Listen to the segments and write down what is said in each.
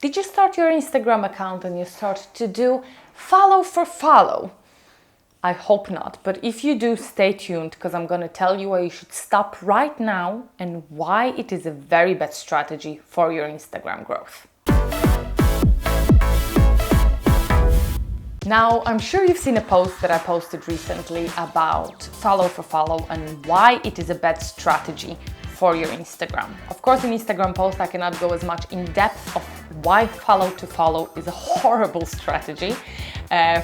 Did you start your Instagram account and you start to do follow for follow? I hope not, but if you do, stay tuned because I'm going to tell you why you should stop right now and why it is a very bad strategy for your Instagram growth. Now, I'm sure you've seen a post that I posted recently about follow for follow and why it is a bad strategy for your Instagram. Of course, in Instagram post, I cannot go as much in depth of why follow to follow is a horrible strategy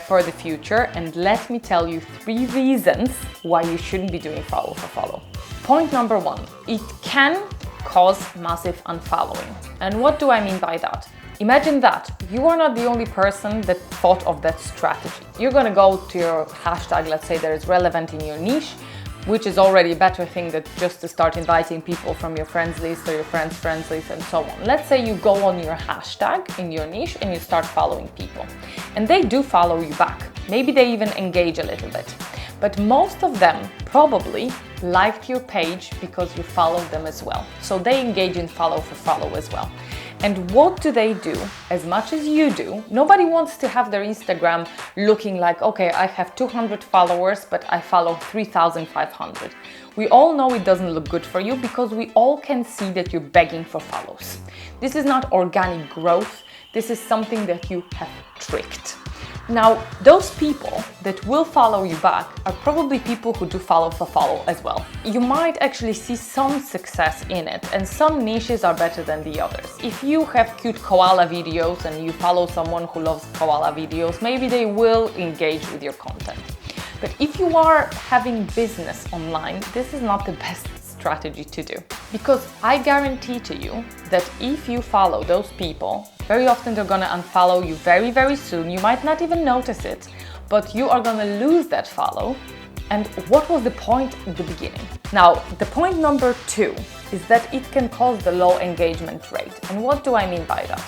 for the future. And let me tell you 3 reasons why you shouldn't be doing follow for follow. Point number 1, it can cause massive unfollowing. And what do I mean by that? Imagine that you are not the only person that thought of that strategy. You're gonna go to your hashtag, let's say that is relevant in your niche, which is already a better thing than just to start inviting people from your friends list or your friends' friends list and so on. Let's say you go on your hashtag in your niche and you start following people. And they do follow you back. Maybe they even engage a little bit. But most of them probably liked your page because you followed them as well. So they engage in follow for follow as well. And what do they do as much as you do? Nobody wants to have their Instagram looking like, okay, I have 200 followers, but I follow 3,500. We all know it doesn't look good for you because we all can see that you're begging for follows. This is not organic growth. This is something that you have tricked. Now, those people that will follow you back are probably people who do follow for follow as well. You might actually see some success in it, and some niches are better than the others. If you have cute koala videos and you follow someone who loves koala videos, maybe they will engage with your content. But if you are having business online, this is not the best strategy to do. Because I guarantee to you that if you follow those people, very often they're gonna unfollow you very, very soon. You might not even notice it, but you are gonna lose that follow. And what was the point in the beginning? Now, the point number 2 is that it can cause the low engagement rate. And what do I mean by that?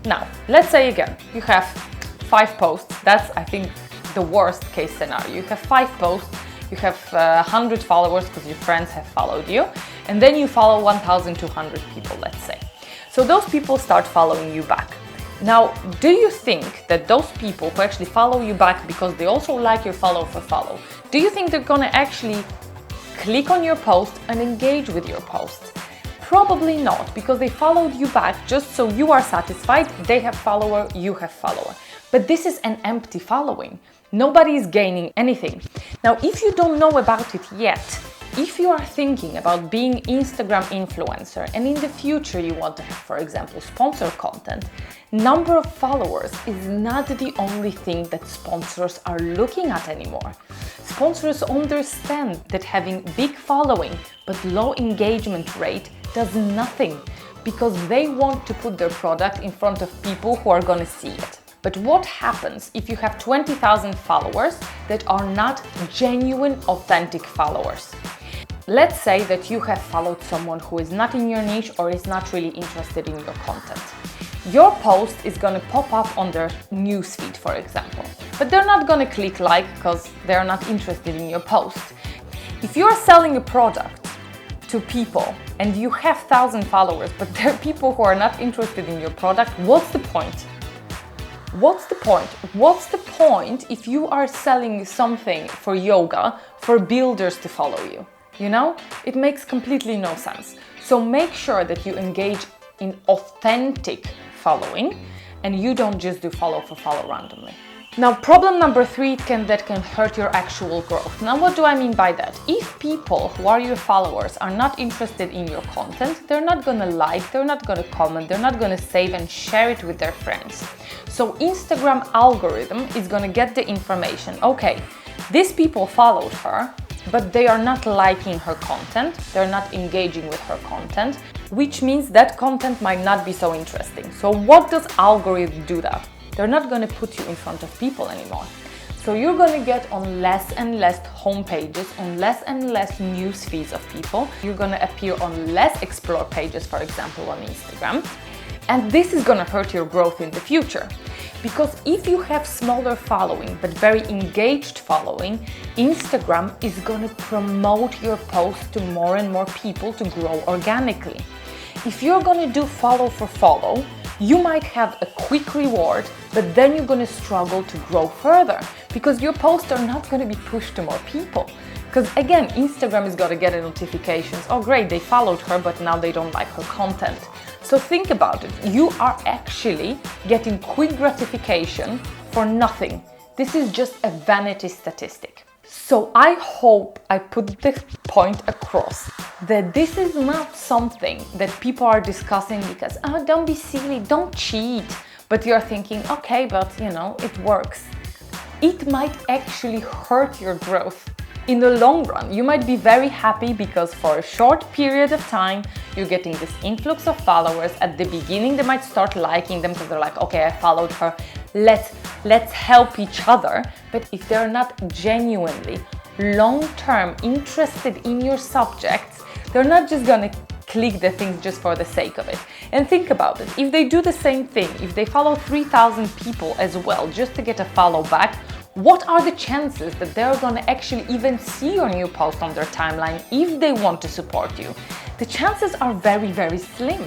Now, let's say again, you have 5 posts. That's, I think, the worst case scenario. You have 5 posts, you have 100 followers because your friends have followed you, and then you follow 1,200 people, let's say. So those people start following you back. Now, do you think that those people who actually follow you back because they also like your follow for follow, do you think they're gonna actually click on your post and engage with your post? Probably not, because they followed you back just so you are satisfied, they have follower, you have follower. But this is an empty following. Nobody is gaining anything. Now, if you don't know about it yet, if you are thinking about being Instagram influencer and in the future you want to have, for example, sponsor content, number of followers is not the only thing that sponsors are looking at anymore. Sponsors understand that having big following but low engagement rate does nothing because they want to put their product in front of people who are going to see it. But what happens if you have 20,000 followers that are not genuine, authentic followers? Let's say that you have followed someone who is not in your niche or is not really interested in your content. Your post is going to pop up on their newsfeed, for example, but they're not going to click like because they're not interested in your post. If you're selling a product to people and you have 1,000 followers, but there are people who are not interested in your product, what's the point? What's the point? What's the point if you are selling something for yoga for builders to follow you? You know, it makes completely no sense. So make sure that you engage in authentic following and you don't just do follow for follow randomly. Now, problem number 3 that can hurt your actual growth. Now, what do I mean by that? If people who are your followers are not interested in your content, they're not gonna like, they're not gonna comment, they're not gonna save and share it with their friends. So Instagram algorithm is gonna get the information, okay, these people followed her, but they are not liking her content, they're not engaging with her content, which means that content might not be so interesting. So what does algorithm do that? They're not going to put you in front of people anymore. So you're going to get on less and less homepages, on less and less news feeds of people. You're going to appear on less explore pages, for example, on Instagram. And this is going to hurt your growth in the future. Because if you have smaller following, but very engaged following, Instagram is going to promote your post to more and more people to grow organically. If you're going to do follow for follow, You might have a quick reward, but then you're going to struggle to grow further because your posts are not going to be pushed to more people. Because again, Instagram is going to get a notifications. Oh great, they followed her, but now they don't like her content. So think about it. You are actually getting quick gratification for nothing. This is just a vanity statistic. So I hope I put this point across, that this is not something that people are discussing because, oh, don't be silly, don't cheat. But you're thinking, okay, but you know, it works. It might actually hurt your growth. In the long run, you might be very happy because for a short period of time, you're getting this influx of followers. At the beginning, they might start liking them because they're like, okay, I followed her. Let's help each other. But if they're not genuinely long-term interested in your subjects, they're not just gonna click the things just for the sake of it. And think about it. If they do the same thing, if they follow 3,000 people as well, just to get a follow back, what are the chances that they're gonna actually even see your new post on their timeline if they want to support you? The chances are very, very slim.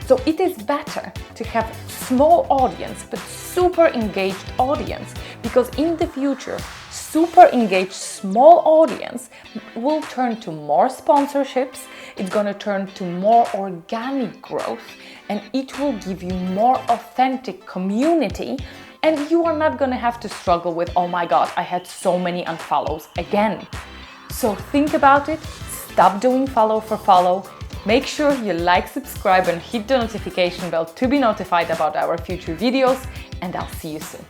So it is better to have small audience, but super engaged audience, because in the future, super engaged small audience will turn to more sponsorships, it's gonna turn to more organic growth, and it will give you more authentic community. And you are not gonna have to struggle with, oh my God, I had so many unfollows again. So think about it, stop doing follow for follow. Make sure you like, subscribe, and hit the notification bell to be notified about our future videos, and I'll see you soon.